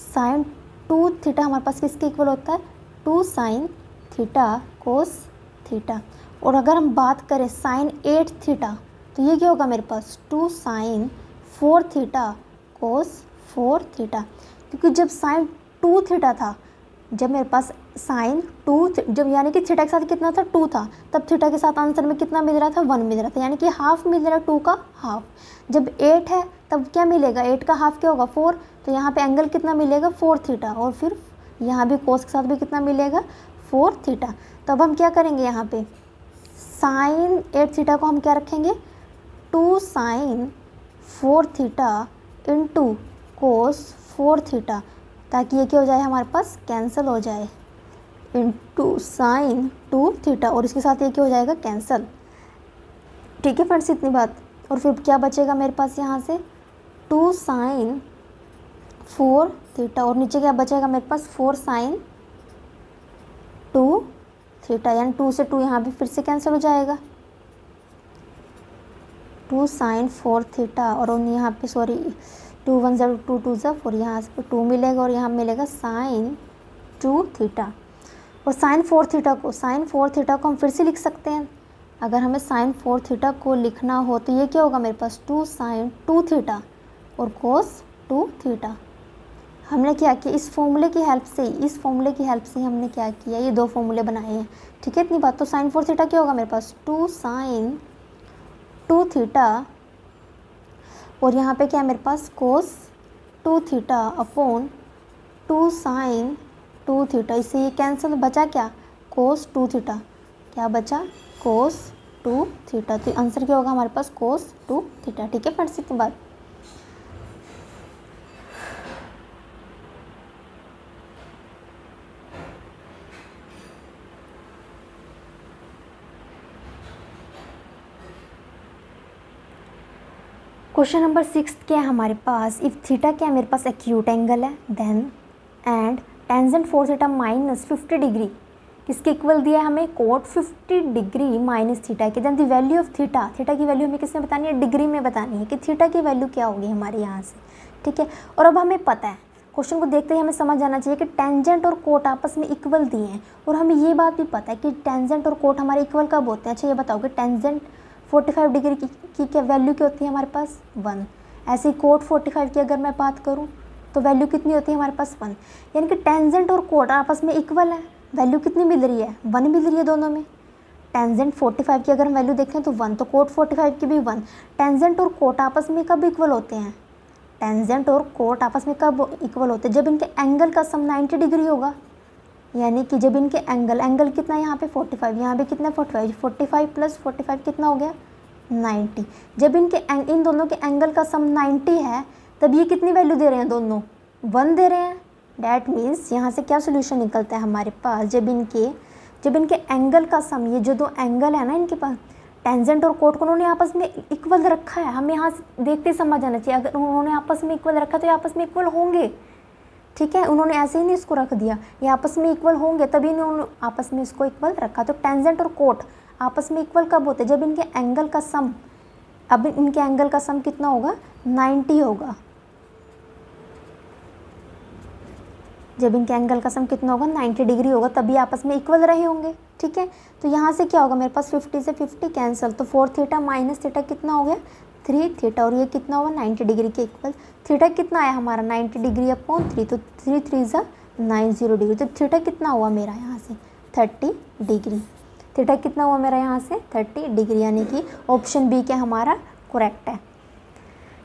साइन 2 थीटा हमारे पास किसके इक्वल होता है, 2 साइन थीटा कोस थीटा। और अगर हम बात करें साइन 8 थीटा तो ये क्या होगा मेरे पास, 2 साइन 4 थीटा कोस 4 थीटा। क्योंकि जब साइन 2 थीटा था, जब मेरे पास साइन 2 जब यानी कि थीटा के साथ कितना था, 2 था, तब थीटा के साथ आंसर में कितना मिल रहा था, 1 मिल रहा था, यानी कि हाफ मिल रहा है 2 का हाफ। जब 8 है तब क्या मिलेगा, 8 का हाफ क्या होगा, 4। तो यहाँ पे एंगल कितना मिलेगा, 4 थीटा, और फिर यहाँ भी कोस के साथ भी कितना मिलेगा, 4 थीटा। तो अब हम क्या करेंगे, यहाँ पे साइन 8 थीटा को हम क्या रखेंगे, 2 sine 4 theta into cos 4 theta, ताकि ये क्या हो जाए, हमारे पास कैंसिल हो जाए, इंटू साइन 2 थीटा, और इसके साथ ये क्या हो जाएगा, कैंसिल। ठीक है फ्रेंड्स, इतनी बात। और फिर क्या बचेगा मेरे पास यहाँ से, 2 साइन 4 थीटा, और नीचे क्या बचेगा मेरे पास, 4 साइन 2 थीटा, यानी 2 से 2 यहाँ भी फिर से कैंसिल हो जाएगा, 2 साइन 4 थीटा, और यहाँ पे सॉरी 2 1 ज़ा 2 2 ज़ा 4, यहाँ से 2 मिलेगा और यहाँ मिलेगा साइन 2 थीटा। और साइन 4 थीटा को हम फिर से लिख सकते हैं। अगर हमें साइन 4 थीटा को लिखना हो तो ये क्या होगा मेरे पास, 2 साइन 2 थीटा और कोस 2 थीटा। हमने क्या किया, इस फॉर्मूले की हेल्प से हमने क्या किया, ये 2 फॉर्मूले बनाए हैं। ठीक है, इतनी बात। तो साइन 4 थीटा क्या होगा मेरे पास, 2 साइन 2 थीटा, और यहाँ पे क्या है मेरे पास, कोस 2 थीटा अपॉन 2 साइन 2 थीटा। इससे ये कैंसिल, बचा क्या, कोस 2 थीटा, क्या बचा, कोस 2 थीटा। तो आंसर क्या होगा हमारे पास, कोस 2 थीटा। ठीक है फ्रेंड्स, इतनी बात। क्वेश्चन नंबर 6 क्या है हमारे पास, इफ़ थीटा क्या है मेरे पास, एक्यूट एंगल है, then and tangent 4 theta minus 50 degree किसके इक्वल दिया है हमें, कोट 50 डिग्री माइनस थीटा की, then the value of theta की वैल्यू हमें किसमें बतानी है, डिग्री में बतानी है कि थीटा की वैल्यू क्या होगी हमारे यहाँ से। ठीक है, और अब हमें पता है, क्वेश्चन को देखते ही हमें समझ आना चाहिए कि टेंजेंट और कोट आपस में इक्वल दिए हैं, और हमें ये बात भी पता है कि टेंजेंट और कोट हमारे इक्वल कब होते हैं। अच्छा ये बताओ कि टेंजेंट 45 डिग्री की क्या वैल्यू क्या होती है हमारे पास, 1। ऐसे ही कोट 45 की अगर मैं बात करूं तो वैल्यू कितनी होती है हमारे पास, 1। यानी कि टेंजेंट और कोट आपस में इक्वल है, वैल्यू कितनी मिल रही है, 1 मिल रही है दोनों में। टेंजेंट 45 की अगर हम वैल्यू देखें तो 1, तो कोट 45 की भी 1। टेंजेंट और कोट आपस में कब इक्वल होते हैं, टेंजेंट और कोट आपस में कब इक्वल होते हैं, जब इनके एंगल का सम 90 डिग्री होगा। यानी कि जब इनके एंगल कितना है यहाँ पे 45, यहाँ पे कितना 45 प्लस 45 कितना हो गया 90। जब इन दोनों के एंगल का सम 90 है तब ये कितनी वैल्यू दे रहे हैं, दोनों 1 दे रहे हैं। डैट मीन्स यहाँ से क्या सोल्यूशन निकलता है हमारे पास, जब इनके एंगल का सम, ये जो 2 एंगल है ना इनके पास, टेंजेंट और कोट को उन्होंने आपस में इक्वल रखा है। हमें यहाँ से देखते ही समझ आना चाहिए, अगर उन्होंने आपस में इक्वल रखा तो ये आपस में इक्वल होंगे। ठीक है, उन्होंने ऐसे ही नहीं इसको रख दिया, ये आपस में इक्वल होंगे तभी इन्होंने आपस में इसको इक्वल रखा। तो टेंजेंट और कोट आपस में इक्वल कब होते हैं, जब इनके एंगल का सम, अब इनके एंगल का सम कितना होगा 90 होगा। जब इनके एंगल का सम कितना होगा 90 डिग्री होगा, तभी आपस में इक्वल रहे होंगे। ठीक है, तो यहाँ से क्या होगा मेरे पास 50 से 50 कैंसिल, तो 4 थीटा माइनस थीटा कितना हो गया 3 थीटा, और ये कितना होगा 90 डिग्री के इक्वल। थीटा कितना आया हमारा 90 डिग्री अपॉन 3, तो 3 3 ज़ा 90 डिग्री, तो थीटा कितना हुआ मेरा यहाँ से 30 डिग्री। थीटा कितना हुआ मेरा यहाँ से 30 डिग्री, यानी कि ऑप्शन बी क्या हमारा करेक्ट है।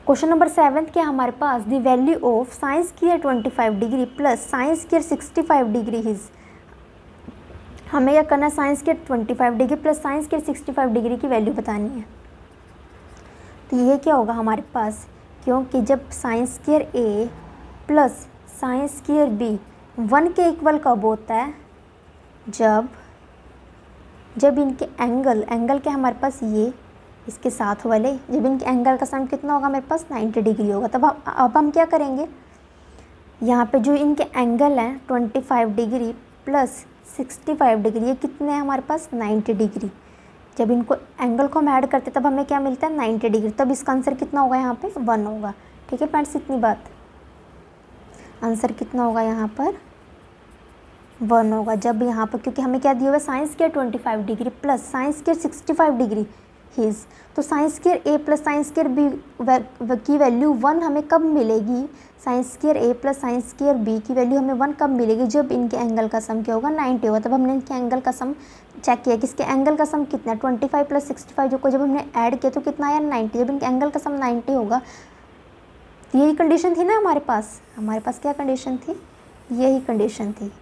क्वेश्चन नंबर 7 क्या हमारे पास, the value of sine square 25 degree plus sine square 65 degree is. हमें क्या करना है, sine square 25 degree plus sine square 65 degree की वैल्यू बतानी है। तो ये क्या होगा हमारे पास, क्योंकि जब साइन स्क्वायर ए प्लस साइन स्क्वायर बी 1 के इक्वल कब होता है, जब इनके एंगल के हमारे पास ये इसके साथ वाले, जब इनके एंगल का सम कितना होगा मेरे पास 90 डिग्री होगा। तब अब हम क्या करेंगे, यहाँ पे जो इनके एंगल हैं 25 डिग्री प्लस 65 डिग्री, ये कितने हैं हमारे पास 90 डिग्री। जब इनको एंगल को हम ऐड करते तब हमें क्या मिलता है 90 डिग्री, तब इसका आंसर कितना होगा यहाँ पे 1 होगा। ठीक है फ्रेंड्स, इतनी बात, आंसर कितना होगा यहाँ पर 1 होगा। जब यहाँ पर क्योंकि हमें क्या दिया हुआ है sine square 25 degree plus sine square 65 degree his, तो साइन स्क्वायर ए प्लस साइन स्क्वायर बी की वैल्यू 1 हमें कब मिलेगी, साइन स्क्वायर ए प्लस साइन स्क्वायर बी की वैल्यू हमें 1 कब मिलेगी, जब इनके एंगल का सम क्या होगा 90 होगा। तब हमने इनके एंगल का सम चेक किया कि इसके एंगल का सम कितना है 25 प्लस 65, जो को जब हमने ऐड किया तो कितना आया 90। जब इनके एंगल का सम 90 होगा, तो यही कंडीशन थी ना हमारे पास क्या कंडीशन थी, यही कंडीशन थी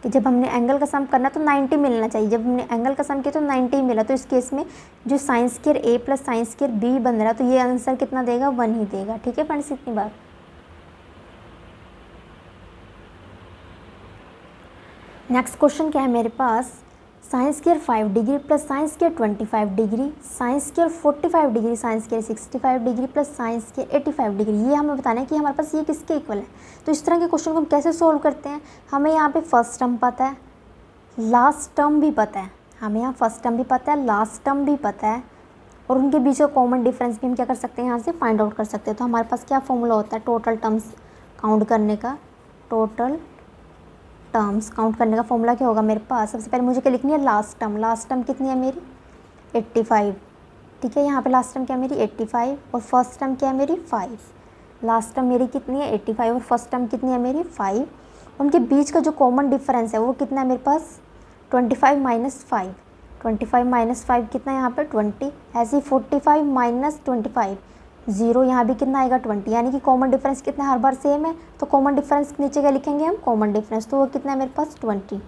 कि जब हमने एंगल का सम करना तो 90 मिलना चाहिए। जब हमने एंगल का सम किया तो 90 मिला, तो इस केस में जो साइन स्क्वायर ए प्लस साइन स्क्वायर बी बन रहा है, तो ये आंसर कितना देगा 1 ही देगा। ठीक है फ्रेंड्स, इतनी बात। नेक्स्ट क्वेश्चन क्या है मेरे पास, sine square 5 degree plus sine square 25 degree, sine square 45 degree, sine square 65 degree plus sine square 85 degree, ये हमें बताना है कि हमारे पास ये किसके इक्वल है। तो इस तरह के क्वेश्चन को हम कैसे सोल्व करते हैं, हमें यहाँ पे फर्स्ट टर्म पता है, लास्ट टर्म भी पता है, हमें यहाँ फर्स्ट टर्म भी पता है, लास्ट टर्म भी पता है, और उनके बीच का कॉमन डिफरेंस भी हम क्या कर सकते हैं यहाँ से फाइंड आउट कर सकते हैं। तो हमारे पास क्या फॉर्मूला होता है टोटल टर्म्स काउंट करने का, टोटल टर्म्स काउंट करने का फॉर्मूला क्या होगा मेरे पास, सबसे पहले मुझे क्या लिखनी है लास्ट टर्म कितनी है मेरी 85। ठीक है, यहाँ पे लास्ट टर्म क्या है मेरी 85 और फर्स्ट टर्म क्या है मेरी 5। लास्ट टर्म मेरी कितनी है 85 और फर्स्ट टर्म कितनी है मेरी 5। उनके बीच का जो कॉमन डिफरेंस है वो कितना है मेरे पास 25 माइनस 5, 25 माइनस 5 कितना है यहाँ पर 20। ऐसे ही 45 माइनस 25 0, यहाँ भी कितना आएगा 20, यानी कि कॉमन डिफरेंस कितना हर बार सेम है। तो कॉमन डिफरेंस नीचे क्या लिखेंगे हम कॉमन डिफरेंस, तो वो कितना है मेरे पास 20।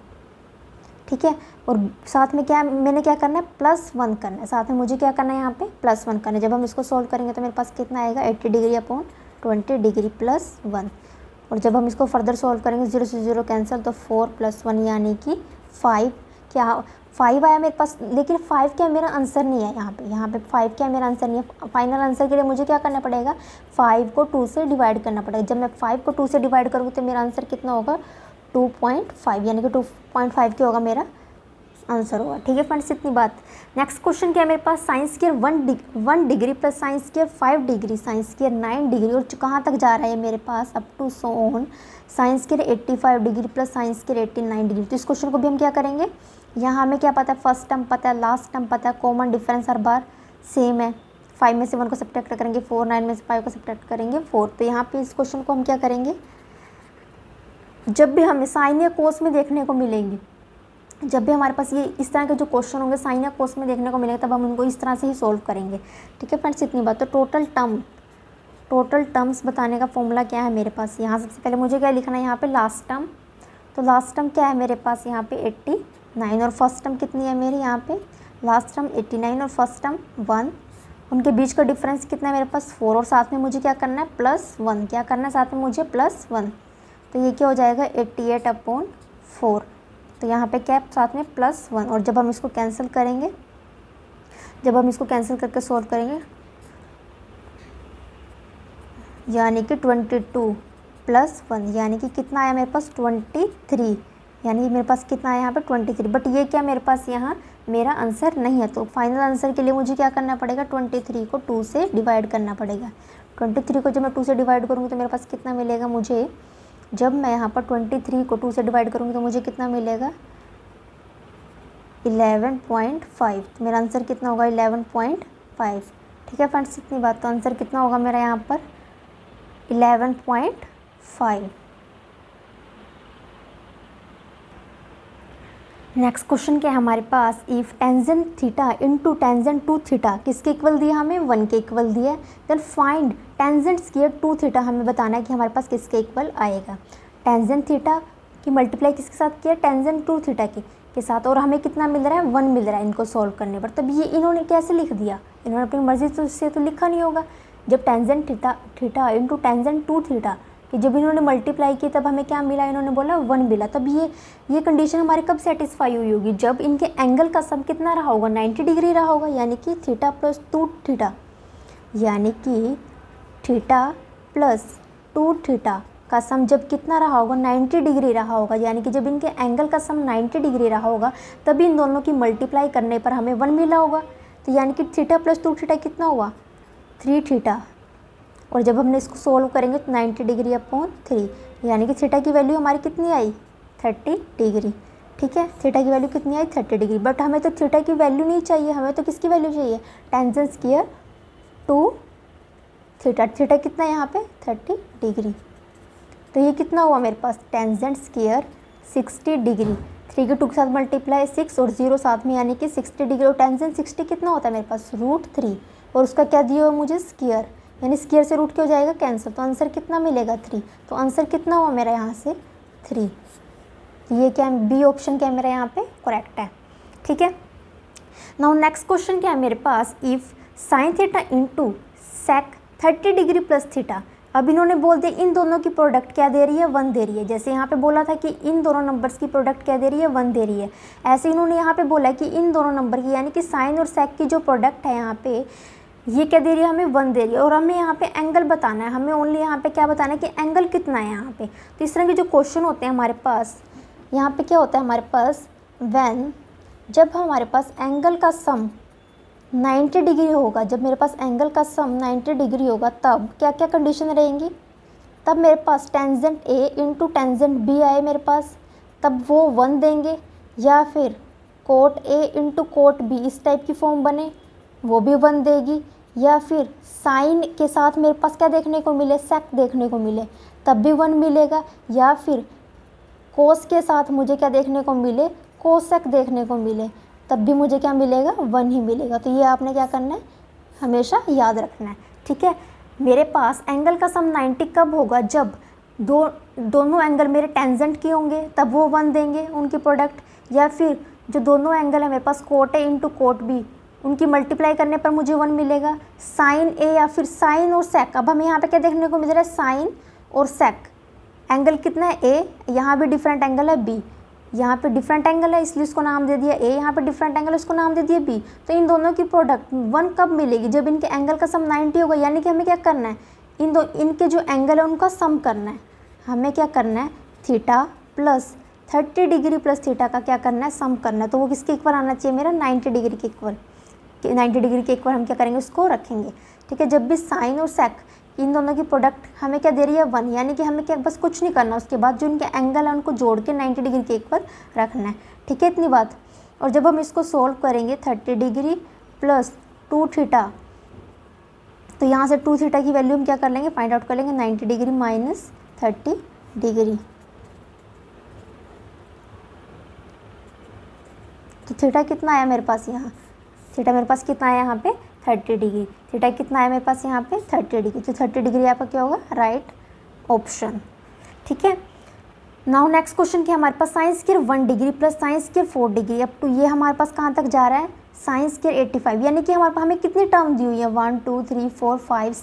ठीक है, और साथ में क्या मैंने क्या करना है +1 करना है, साथ में मुझे क्या करना है यहाँ पे +1 करना है। जब हम इसको सॉल्व करेंगे तो मेरे पास कितना आएगा 80 डिग्री अपॉन 20 डिग्री +1, और जब हम इसको फर्दर सॉल्व करेंगे 0 से 0 कैंसिल, तो 4 + 1 यानी कि 5 क्या 5 आया मेरे पास, लेकिन 5 क्या मेरा आंसर नहीं है यहाँ पे 5 क्या मेरा आंसर नहीं है। फाइनल आंसर के लिए मुझे क्या करना पड़ेगा 5 को 2 से डिवाइड करना पड़ेगा। जब मैं 5 को 2 से डिवाइड करूँगी तो मेरा आंसर कितना होगा 2.5, यानी कि 2.5 क्या होगा मेरा आंसर होगा। ठीक है फ्रेंड्स, इतनी बात। नेक्स्ट क्वेश्चन क्या है मेरे पास, sine square 1 degree plus sine square 5 degree, sine square 9 degree, और कहाँ तक जा रहा है मेरे पास up to so on sine square 85 degree plus sine square 89 degree. तो इस क्वेश्चन को भी हम क्या करेंगे, यहाँ हमें क्या पता है फर्स्ट टर्म पता है, लास्ट टर्म पता है, कॉमन डिफरेंस हर बार सेम है। 5 में से 1 को सब्ट्रैक्ट करेंगे 4, 9 में से 5 को सब्ट्रैक्ट करेंगे 4। तो यहाँ पे इस क्वेश्चन को हम क्या करेंगे, जब भी हमें साइन या कोस में देखने को मिलेंगे, जब भी हमारे पास ये इस तरह के जो क्वेश्चन होंगे साइन या कोस में देखने को मिलेंगे, तब हम उनको इस तरह से ही सोल्व करेंगे। ठीक है फ्रेंड्स, इतनी बात। तो टोटल टर्म्स बताने का फॉर्मूला क्या है मेरे पास, यहाँ सबसे पहले मुझे क्या लिखना है यहाँ पे लास्ट टर्म। तो लास्ट टर्म क्या है मेरे पास यहाँ पे 89, और फर्स्ट टर्म कितनी है मेरी यहाँ पे लास्ट टर्म 89 और फर्स्ट टर्म 1। उनके बीच का डिफरेंस कितना है मेरे पास 4, और साथ में मुझे क्या करना है +1, क्या करना है साथ में मुझे +1। तो ये क्या हो जाएगा 88/4। तो यहाँ पे क्या साथ में +1, और जब हम इसको कैंसिल करेंगे, जब हम इसको कैंसिल करके सोल्व करेंगे, यानी कि 22 + 1 यानी कि कितना आया मेरे पास 23, यानी कि मेरे पास कितना आया यहाँ पे 23। बट ये क्या मेरे पास यहाँ मेरा आंसर नहीं है। तो फाइनल आंसर के लिए मुझे क्या करना पड़ेगा 23 को 2 से डिवाइड करना पड़ेगा। 23 को जब मैं 2 से डिवाइड करूँगी तो मेरे पास कितना मिलेगा मुझे, जब मैं यहाँ पर 23 को 2 से डिवाइड करूँगी तो मुझे कितना मिलेगा 11.5। तो मेरा आंसर कितना होगा 11.5। ठीक है फ्रेंड्स, इतनी बात। तो आंसर कितना होगा मेरा यहाँ पर 11.5। नेक्स्ट क्वेश्चन क्या है हमारे पास, if tangent theta into tangent two theta किसके इक्वल दिया, हमें 1 के इक्वल दिया है। Then find tangent square two theta, हमें बताना है कि हमारे पास किसके इक्वल आएगा। टेंजेंट थीटा की मल्टीप्लाई किसके साथ किया, टेंजेंट टू थीटा की, के साथ, और हमें कितना मिल रहा है 1 मिल रहा है इनको सॉल्व करने पर। तब ये इन्होंने कैसे लिख दिया, इन्होंने अपनी मर्जी से तो लिखा नहीं होगा। जब tangent theta into tangent two theta कि जब इन्होंने मल्टीप्लाई की तब हमें क्या मिला, इन्होंने बोला 1 मिला। तब ये कंडीशन हमारी कब सेटिस्फाई हुई होगी, जब इनके एंगल का सम कितना रहा होगा 90 डिग्री रहा होगा, यानी कि थीटा प्लस 2 थीटा, यानी कि थीटा प्लस 2 थीटा का सम जब कितना रहा होगा 90 डिग्री रहा होगा, यानी कि जब इनके एंगल का सम 90 डिग्री रहा होगा तभी इन दोनों की मल्टीप्लाई करने पर हमें 1 मिला होगा। तो यानी कि थीटा प्लस 2 थीटा कितना हुआ 3 थीटा, और जब हमने इसको सोल्व करेंगे तो 90 डिग्री अपॉन 3, यानी कि थीटा की वैल्यू हमारी कितनी आई 30 डिग्री। ठीक है, थीटा की वैल्यू कितनी आई 30 डिग्री। बट हमें तो थीटा की वैल्यू नहीं चाहिए, हमें तो किसकी वैल्यू चाहिए, tangent square two theta. Theta कितना है यहाँ पे 30 डिग्री। तो ये कितना हुआ मेरे पास टेंजेंट स्क्वायर 60 डिग्री, 3 के 2 के साथ मल्टीप्लाई 6 और 0 साथ में, यानी कि 60 डिग्री। और टेंजेंट 60 कितना होता है मेरे पास √3, और उसका क्या दिया हुआ मुझे स्क्वायर, यानी स्क्वायर से रूट क्या हो जाएगा कैंसिल, तो आंसर कितना मिलेगा 3। तो आंसर कितना हुआ मेरा यहाँ से 3। ये क्या बी ऑप्शन क्या मेरा यहाँ पे करेक्ट है। ठीक है, नाउ नेक्स्ट क्वेश्चन क्या है मेरे पास, if sine theta into sec 30 degree plus theta. अब इन्होंने बोल दिया इन दोनों की प्रोडक्ट क्या दे रही है 1 दे रही है। जैसे यहाँ पे बोला था कि इन दोनों नंबर्स की प्रोडक्ट क्या दे रही है 1 दे रही है, ऐसे इन्होंने यहाँ पे बोला कि इन दोनों नंबर की यानी कि साइन और सेक की जो प्रोडक्ट है यहाँ पे ये क्या दे रही है हमें 1 दे रही है, और हमें यहाँ पे एंगल बताना है, हमें ओनली यहाँ पे क्या बताना है कि एंगल कितना है यहाँ पे। तो इस तरह के जो क्वेश्चन होते हैं हमारे पास, यहाँ पे क्या होता है हमारे पास जब हमारे पास एंगल का सम 90 डिग्री होगा, जब मेरे पास एंगल का सम 90 डिग्री होगा तब क्या क्या कंडीशन रहेंगी, तब मेरे पास tangent A into tangent B आए मेरे पास, तब वो 1 देंगे, या फिर cot A into cot B इस टाइप की फॉर्म बने वो भी 1 देगी, या फिर साइन के साथ मेरे पास क्या देखने को मिले सेक देखने को मिले तब भी 1 मिलेगा, या फिर कोस के साथ मुझे क्या देखने को मिले कोसेक देखने को मिले तब भी मुझे क्या मिलेगा 1 ही मिलेगा। तो ये आपने क्या करना है हमेशा याद रखना है। ठीक है, मेरे पास एंगल का सम 90 कब होगा, जब दोनों एंगल मेरे टेंजेंट के होंगे तब वो 1 देंगे उनकी प्रोडक्ट, या फिर जो दोनों एंगल है मेरे पास cot A into cot B उनकी मल्टीप्लाई करने पर मुझे 1 मिलेगा, साइन ए या फिर साइन और सेक। अब हमें यहाँ पे क्या देखने को मिल रहा है साइन और सेक, एंगल कितना है ए, यहाँ भी डिफरेंट एंगल है बी, यहाँ पे डिफरेंट एंगल है इसलिए इसको नाम दे दिया ए, यहाँ पे डिफरेंट एंगल है इसको नाम दे दिया बी। तो इन दोनों की प्रोडक्ट 1 कब मिलेगी, जब इनके एंगल का सम 90 होगा, यानी कि हमें क्या करना है इनके जो एंगल है उनका सम करना है। हमें क्या करना है theta plus 30 degree plus theta का क्या करना है सम करना है। तो वो किसके इक्वल आना चाहिए मेरा 90 डिग्री के इक्वल, 90 डिग्री के इक्वल हम क्या करेंगे उसको रखेंगे। ठीक है, जब भी साइन और सेक इन दोनों की प्रोडक्ट हमें क्या दे रही है 1, यानी कि हमें क्या बस कुछ नहीं करना, उसके बाद जो इनके एंगल है उनको जोड़ के 90 डिग्री के इक्वल रखना है। ठीक है, इतनी बात। और जब हम इसको सोल्व करेंगे 30 डिग्री प्लस 2 थीटा, तो यहाँ से 2 थीटा की वैल्यू हम क्या कर लेंगे फाइंड आउट कर लेंगे 90 डिग्री माइनस 30 डिग्री। तो थीटा कितना आया मेरे पास यहाँ, थीटा मेरे पास कितना आया यहाँ पे 30 डिग्री, थीटा कितना है मेरे पास यहाँ पे 30 डिग्री। तो 30 डिग्री आपका क्या होगा राइट ऑप्शन। ठीक है, नाउ नेक्स्ट क्वेश्चन क्या हमारे पास sine square 1 degree plus sine square 4 degree. अब तो ये हमारे पास कहाँ तक जा रहा है साइन स्क्वायर 85, यानी कि हमारे पास हमें कितनी टर्म दी हुई है 1 2 3 4 5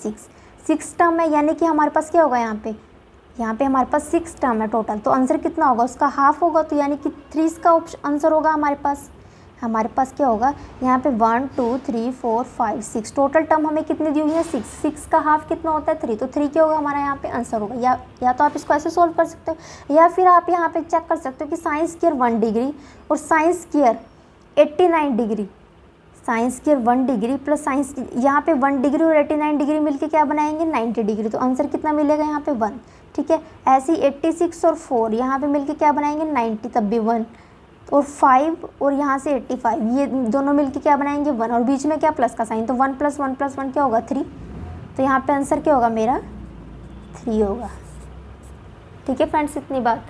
6 टर्म है, यानी कि हमारे पास क्या होगा यहाँ पे हमारे पास 6 टर्म है टोटल। तो आंसर कितना होगा उसका हाफ होगा, तो यानी कि 3 इसका आंसर होगा हमारे पास क्या होगा यहाँ पे 1 2 3 4 5 6 टोटल टर्म हमें कितनी दी हुई है 6 का हाफ कितना होता है 3, तो 3 क्या होगा हमारा यहाँ पे आंसर होगा। या तो आप इसको ऐसे सोल्व कर सकते हो, या फिर आप यहाँ पे चेक कर सकते हो कि साइन स्क्वायर 1 डिग्री और sign square 89 degree, sine square 1 degree plus science यहाँ पे 1 डिग्री और 89 डिग्री मिलके क्या बनाएंगे 90 डिग्री। तो आंसर कितना मिलेगा यहाँ पे 1। ठीक है, ऐसे ही 86 और 4 यहाँ पे मिलके क्या बनाएंगे 90, तब भी 1, और 5 और यहाँ से 85 ये दोनों मिलके क्या बनाएंगे 1, और बीच में क्या प्लस का साइन, तो 1 + 1 + 1 क्या होगा 3। तो यहाँ पे आंसर क्या होगा मेरा 3 होगा। ठीक है फ्रेंड्स, इतनी बात।